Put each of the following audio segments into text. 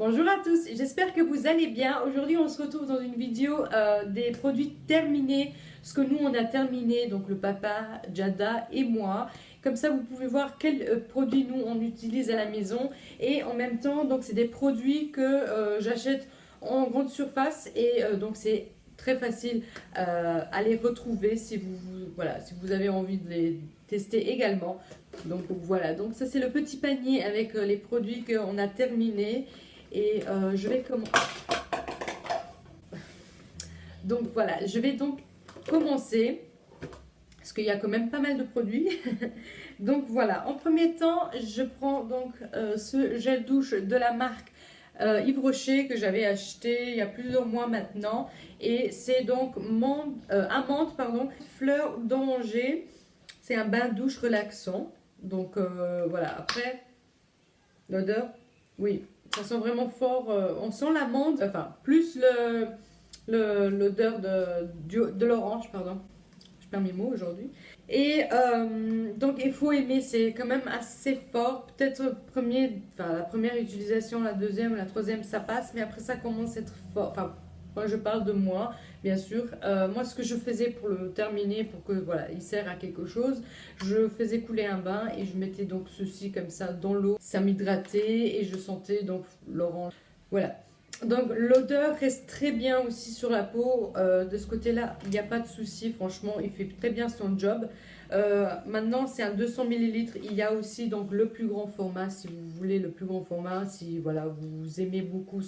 Bonjour à tous, j'espère que vous allez bien. Aujourd'hui on se retrouve dans une vidéo des produits terminés, ce que nous on a terminé, donc le papa, Jada et moi. Comme ça vous pouvez voir quels produits nous on utilise à la maison. Et en même temps donc c'est des produits que j'achète en grande surface et donc c'est très facile à les retrouver si voilà, si vous avez envie de les tester également. Donc voilà, donc ça c'est le petit panier avec les produits qu'on a terminés. Et je vais commencer. Donc voilà, je vais donc commencer. Parce qu'il y a quand même pas mal de produits. Donc voilà, en premier temps, je prends donc ce gel douche de la marque Yves Rocher que j'avais acheté il y a plusieurs mois maintenant. Et c'est donc amande, pardon, fleur d'oranger. C'est un bain douche relaxant. Donc voilà, après, l'odeur, oui, ça sent vraiment fort. On sent l'amande, enfin, plus l'odeur de l'orange, pardon. Je perds mes mots aujourd'hui. Et donc, il faut aimer, c'est quand même assez fort. Peut-être la première utilisation, la deuxième, la troisième, ça passe, mais après, ça commence à être fort. Enfin, moi, je parle de moi, bien sûr. Moi, ce que je faisais pour le terminer, pour que voilà, il sert à quelque chose, je faisais couler un bain et je mettais donc ceci comme ça dans l'eau. Ça m'hydratait et je sentais donc l'orange. Voilà. Donc l'odeur reste très bien aussi sur la peau. De ce côté-là, il n'y a pas de souci. Franchement, il fait très bien son job. Maintenant, c'est un 200 millilitres. Il y a aussi donc le plus grand format. Si vous voulez le plus grand format, si voilà, vous aimez beaucoup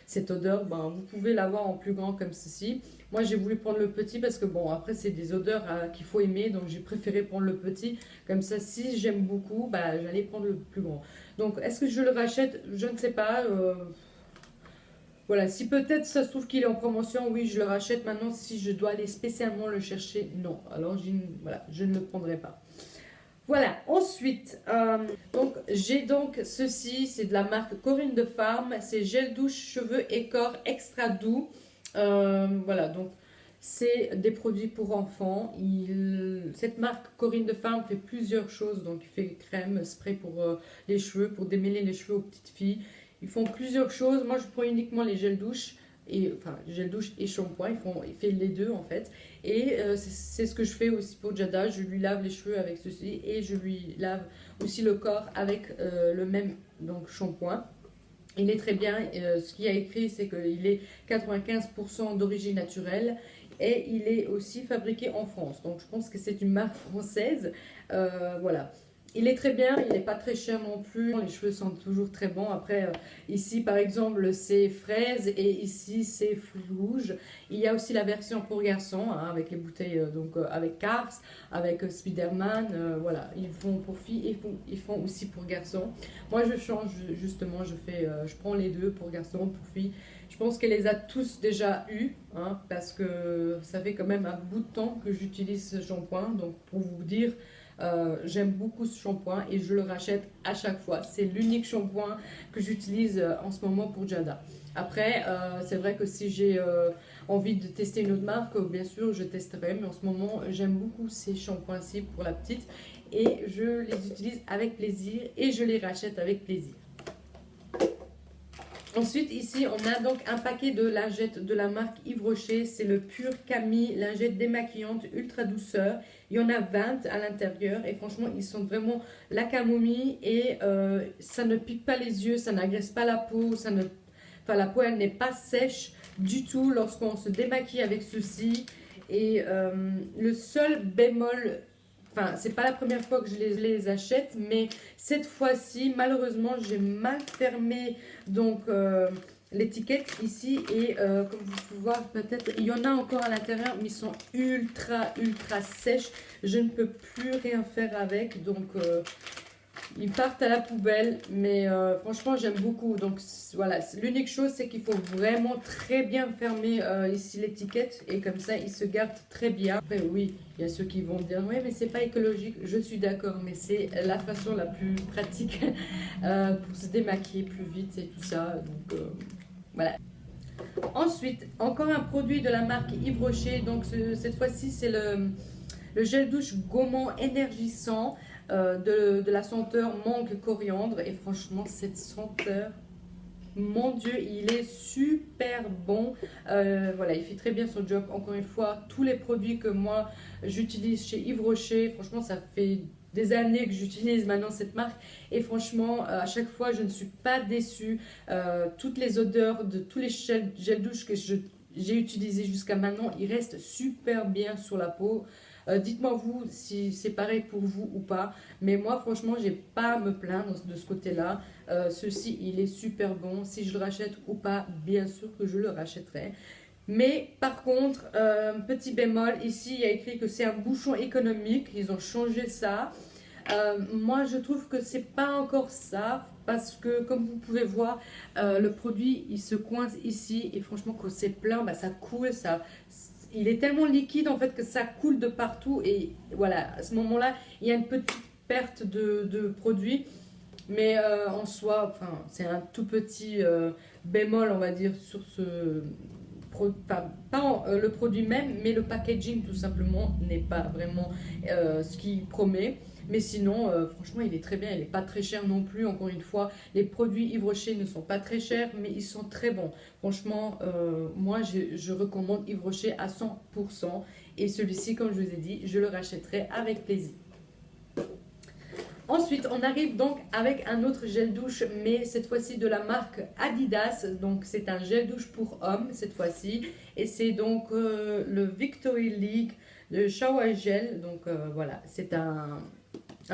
cette odeur, ben, vous pouvez l'avoir en plus grand comme ceci. Moi, j'ai voulu prendre le petit parce que bon, après, c'est des odeurs qu'il faut aimer. Donc, j'ai préféré prendre le petit. Comme ça, si j'aime beaucoup, bah, j'allais prendre le plus grand. Donc, est-ce que je le rachète? Je ne sais pas. Voilà, si peut-être ça se trouve qu'il est en promotion, oui, je le rachète. Maintenant, si je dois aller spécialement le chercher, non. Alors, voilà, je ne le prendrai pas. Voilà, ensuite, donc j'ai donc ceci, c'est de la marque Corinne de Farm. C'est gel douche, cheveux et corps extra doux. Voilà, donc c'est des produits pour enfants. Cette marque Corinne de Farm fait plusieurs choses. Donc, il fait crème, spray pour les cheveux, pour démêler les cheveux aux petites filles. Ils font plusieurs choses. Moi, je prends uniquement les gels douche. Enfin, gel douche et shampoing. Il fait les deux en fait. Et c'est ce que je fais aussi pour Jada. Je lui lave les cheveux avec ceci. Et je lui lave aussi le corps avec le même donc, shampoing. Il est très bien. Ce qu'il y a écrit, c'est qu'il est 95% d'origine naturelle. Et il est aussi fabriqué en France. Donc, je pense que c'est une marque française. Voilà. Il est très bien, il n'est pas très cher non plus. Les cheveux sont toujours très bons. Après, ici par exemple, c'est fraise et ici c'est fruits rouges. Il y a aussi la version pour garçons hein, avec les bouteilles avec Cars, avec Spiderman. Voilà, ils font pour filles et ils font aussi pour garçons. Moi, je change justement, je prends les deux pour garçons, pour filles. Je pense qu'elle les a tous déjà eus hein, parce que ça fait quand même un bout de temps que j'utilise ce shampoing. Donc, pour vous dire. J'aime beaucoup ce shampoing et je le rachète à chaque fois. C'est l'unique shampoing que j'utilise en ce moment pour Jada. Après, c'est vrai que si j'ai envie de tester une autre marque, bien sûr, je testerai. Mais en ce moment, j'aime beaucoup ces shampoings-ci pour la petite et je les utilise avec plaisir et je les rachète avec plaisir. Ensuite, ici, on a donc un paquet de lingettes de la marque Yves Rocher. C'est le Pur Camille, lingette démaquillante ultra douceur. Il y en a 20 à l'intérieur et franchement, ils sont vraiment la camomille et ça ne pique pas les yeux, ça n'agresse pas la peau. Enfin, la peau, elle n'est pas sèche du tout lorsqu'on se démaquille avec ceci. Et le seul bémol... Enfin, c'est pas la première fois que je les achète, mais cette fois-ci, malheureusement, j'ai mal fermé donc l'étiquette ici et comme vous pouvez voir, peut-être il y en a encore à l'intérieur, mais ils sont ultra sèches. Je ne peux plus rien faire avec, donc ils partent à la poubelle, mais franchement j'aime beaucoup. Donc voilà, l'unique chose c'est qu'il faut vraiment très bien fermer ici l'étiquette et comme ça il se garde très bien. Après oui, il y a ceux qui vont dire oui mais c'est pas écologique, je suis d'accord, mais c'est la façon la plus pratique pour se démaquiller plus vite et tout ça. Donc voilà. Ensuite, encore un produit de la marque Yves Rocher. Donc cette fois-ci c'est le gel douche gommant énergisant de la senteur mangue coriandre. Et franchement, cette senteur, mon Dieu, il est super bon. Voilà, il fait très bien son job. Encore une fois, tous les produits que moi j'utilise chez Yves Rocher, franchement, ça fait des années que j'utilise maintenant cette marque et franchement, à chaque fois, je ne suis pas déçue. Toutes les odeurs de tous les gels douche que j'ai utilisés jusqu'à maintenant, ils restent super bien sur la peau. Dites-moi vous si c'est pareil pour vous ou pas. Mais moi, franchement, j'ai pas à me plaindre de ce côté-là. Ceci, il est super bon. Si je le rachète ou pas, bien sûr que je le rachèterai. Mais par contre, petit bémol, ici, il y a écrit que c'est un bouchon économique. Ils ont changé ça. Moi, je trouve que c'est pas encore ça. Parce que, comme vous pouvez voir, le produit, il se coince ici. Et franchement, quand c'est plein, bah, ça coule, il est tellement liquide en fait que ça coule de partout et voilà, à ce moment-là, il y a une petite perte de produit, mais en soi, enfin, c'est un tout petit bémol, on va dire, sur ce enfin, pas le produit même, mais le packaging tout simplement n'est pas vraiment ce qu'il promet. Mais sinon, franchement, il est très bien. Il n'est pas très cher non plus. Encore une fois, les produits Yves Rocher ne sont pas très chers, mais ils sont très bons. Franchement, moi, je recommande Yves Rocher à 100%. Et celui-ci, comme je vous ai dit, je le rachèterai avec plaisir. Ensuite, on arrive donc avec un autre gel douche, mais cette fois-ci de la marque Adidas. Donc, c'est un gel douche pour hommes cette fois-ci. Et c'est donc le Victory League de Shower Gel. Donc, voilà, c'est un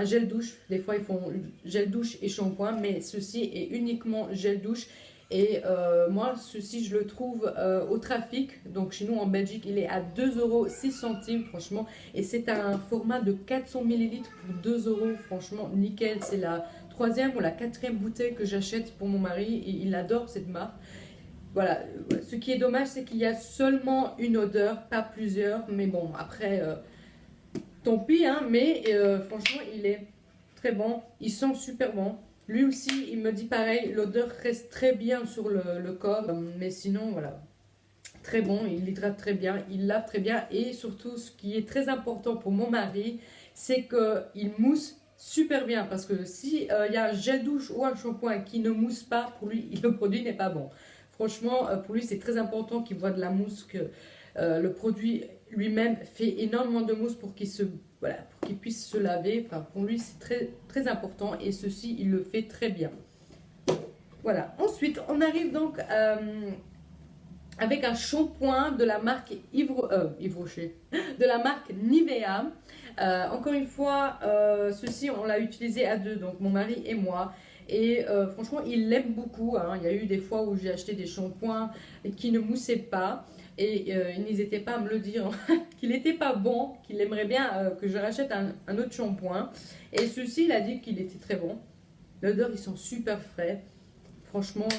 gel douche. Des fois, ils font gel douche et shampoing, mais ceci est uniquement gel douche. Et moi, ceci, je le trouve au trafic. Donc, chez nous en Belgique, il est à 2,06 €, franchement. Et c'est un format de 400 ml pour 2 €. Franchement, nickel. C'est la troisième ou la quatrième bouteille que j'achète pour mon mari. Et il adore cette marque. Voilà. Ce qui est dommage, c'est qu'il y a seulement une odeur, pas plusieurs. Mais bon, après, tant pis. Hein, mais franchement, il est très bon. Il sent super bon. Lui aussi, il me dit pareil, l'odeur reste très bien sur le corps, mais sinon, voilà, très bon, il hydrate très bien, il lave très bien, et surtout, ce qui est très important pour mon mari, c'est qu'il mousse super bien, parce que si il y a un gel douche ou un shampoing qui ne mousse pas, pour lui, le produit n'est pas bon. Franchement, pour lui, c'est très important qu'il voit de la mousse, que le produit lui-même fait énormément de mousse pour qu'il se voilà, pour qu'il puisse se laver. Enfin, pour lui, c'est très, très important et ceci, il le fait très bien. Voilà. Ensuite, on arrive donc avec un shampoing de la marque Yves Rocher, de la marque Nivea. Encore une fois, ceci, on l'a utilisé à deux, donc mon mari et moi. Et franchement, il l'aime beaucoup. Hein. Il y a eu des fois où j'ai acheté des shampoings qui ne moussaient pas. Et il n'hésitait pas à me le dire qu'il n'était pas bon, qu'il aimerait bien que je rachète un autre shampoing. Et ceci, il a dit qu'il était très bon. L'odeur, ils sont super frais. Franchement,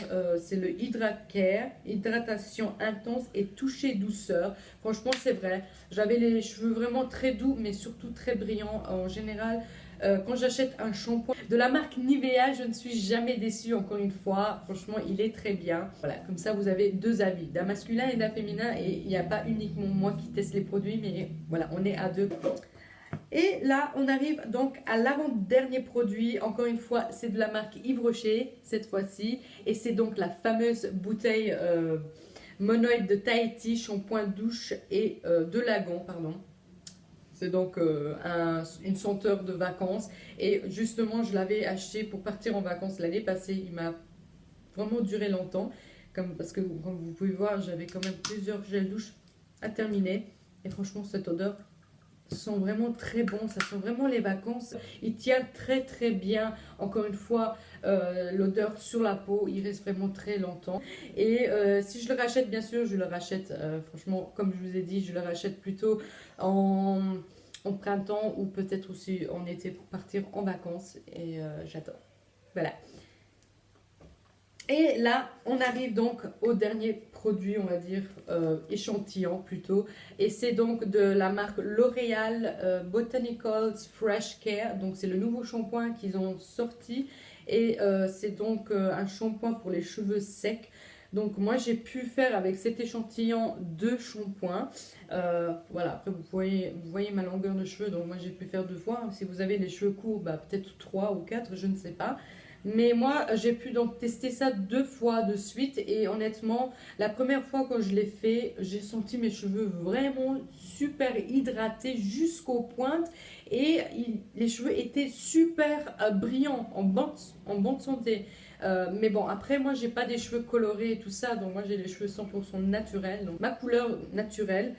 c'est le Hydra-Care, hydratation intense et toucher douceur. Franchement, c'est vrai. J'avais les cheveux vraiment très doux, mais surtout très brillants. En général, quand j'achète un shampoing de la marque Nivea, je ne suis jamais déçue, encore une fois. Franchement, il est très bien. Voilà, comme ça, vous avez deux avis, d'un masculin et d'un féminin. Et il n'y a pas uniquement moi qui teste les produits, mais voilà, on est à deux. Et là, on arrive donc à l'avant-dernier produit. Encore une fois, c'est de la marque Yves Rocher, cette fois-ci. Et c'est donc la fameuse bouteille monoïde de Tahiti, shampoing douche et de lagon, pardon. C'est donc une senteur de vacances. Et justement, je l'avais acheté pour partir en vacances l'année passée. Il m'a vraiment duré longtemps. Parce que, comme vous pouvez voir, j'avais quand même plusieurs gels douche à terminer. Et franchement, cette odeur sent vraiment très bon, ça sent vraiment les vacances. Il tient très très bien, encore une fois, l'odeur sur la peau, il reste vraiment très longtemps. Et si je le rachète, bien sûr, je le rachète, franchement, comme je vous ai dit, je le rachète plutôt en printemps ou peut-être aussi en été pour partir en vacances. Et j'adore. Voilà. Et là, on arrive donc au dernier produit, on va dire, échantillon plutôt. Et c'est donc de la marque L'Oréal Botanicals Fresh Care. Donc c'est le nouveau shampoing qu'ils ont sorti. Et c'est donc un shampoing pour les cheveux secs. Donc moi j'ai pu faire avec cet échantillon 2 shampoings. Voilà, après vous voyez ma longueur de cheveux. Donc moi j'ai pu faire 2 fois. Si vous avez les cheveux courts, bah, peut-être 3 ou 4, je ne sais pas. Mais moi, j'ai pu donc tester ça 2 fois de suite et honnêtement, la première fois quand je l'ai fait, j'ai senti mes cheveux vraiment super hydratés jusqu'aux pointes et les cheveux étaient super brillants, en bonne santé. Mais bon, après, moi, j'ai pas des cheveux colorés et tout ça, donc moi, j'ai les cheveux 100% naturels, donc ma couleur naturelle.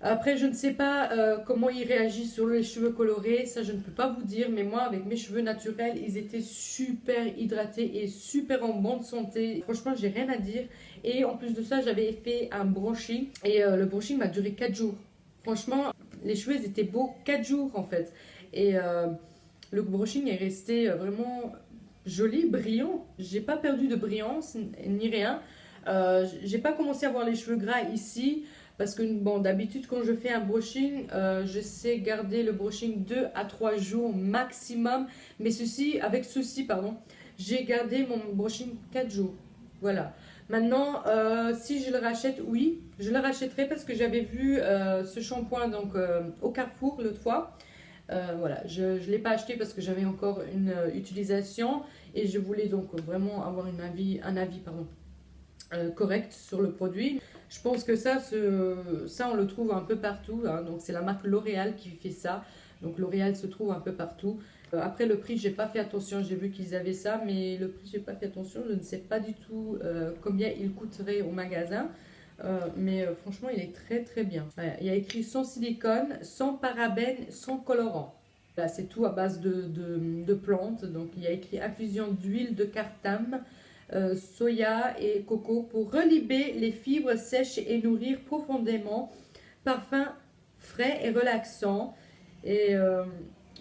Après, je ne sais pas comment il réagit sur les cheveux colorés, ça je ne peux pas vous dire, mais moi avec mes cheveux naturels, ils étaient super hydratés et super en bonne santé. Franchement, j'ai rien à dire. Et en plus de ça, j'avais fait un brushing et le brushing m'a duré 4 jours. Franchement, les cheveux ils étaient beaux 4 jours en fait. Et le brushing est resté vraiment joli, brillant. J'ai pas perdu de brillance ni rien. J'ai pas commencé à avoir les cheveux gras ici. Parce que bon, d'habitude, quand je fais un brushing, je sais garder le brushing 2 à 3 jours maximum. Mais avec ceci, pardon, j'ai gardé mon brushing 4 jours. Voilà. Maintenant, si je le rachète, oui, je le rachèterai parce que j'avais vu ce shampoing donc, au Carrefour l'autre fois. Voilà, je ne l'ai pas acheté parce que j'avais encore une utilisation et je voulais donc vraiment avoir un avis pardon, correct sur le produit. Je pense que ça on le trouve un peu partout, hein. Donc c'est la marque L'Oréal qui fait ça. Donc L'Oréal se trouve un peu partout. Après le prix, j'ai pas fait attention, j'ai vu qu'ils avaient ça, mais le prix, j'ai pas fait attention. Je ne sais pas du tout combien il coûterait au magasin. Mais franchement, il est très très bien. Voilà, il y a écrit sans silicone, sans parabènes, sans colorant. Là, c'est tout à base de plantes. Donc il y a écrit infusion d'huile de cartame, soya et coco pour reliber les fibres sèches et nourrir profondément. Parfum frais et relaxant. Et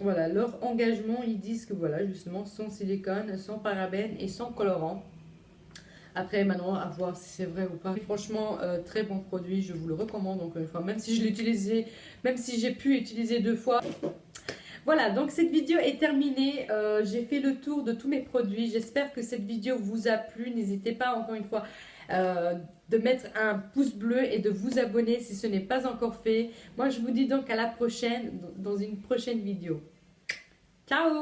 voilà, leur engagement, ils disent que voilà, justement, sans silicone, sans parabènes et sans colorant. Après, maintenant, à voir si c'est vrai ou pas. Franchement, très bon produit, je vous le recommande encore une fois. Même si je l'ai utilisé, même si j'ai pu utiliser 2 fois. Voilà, donc cette vidéo est terminée. J'ai fait le tour de tous mes produits. J'espère que cette vidéo vous a plu. N'hésitez pas encore une fois de mettre un pouce bleu et de vous abonner si ce n'est pas encore fait. Moi, je vous dis donc à la prochaine, dans une prochaine vidéo. Ciao!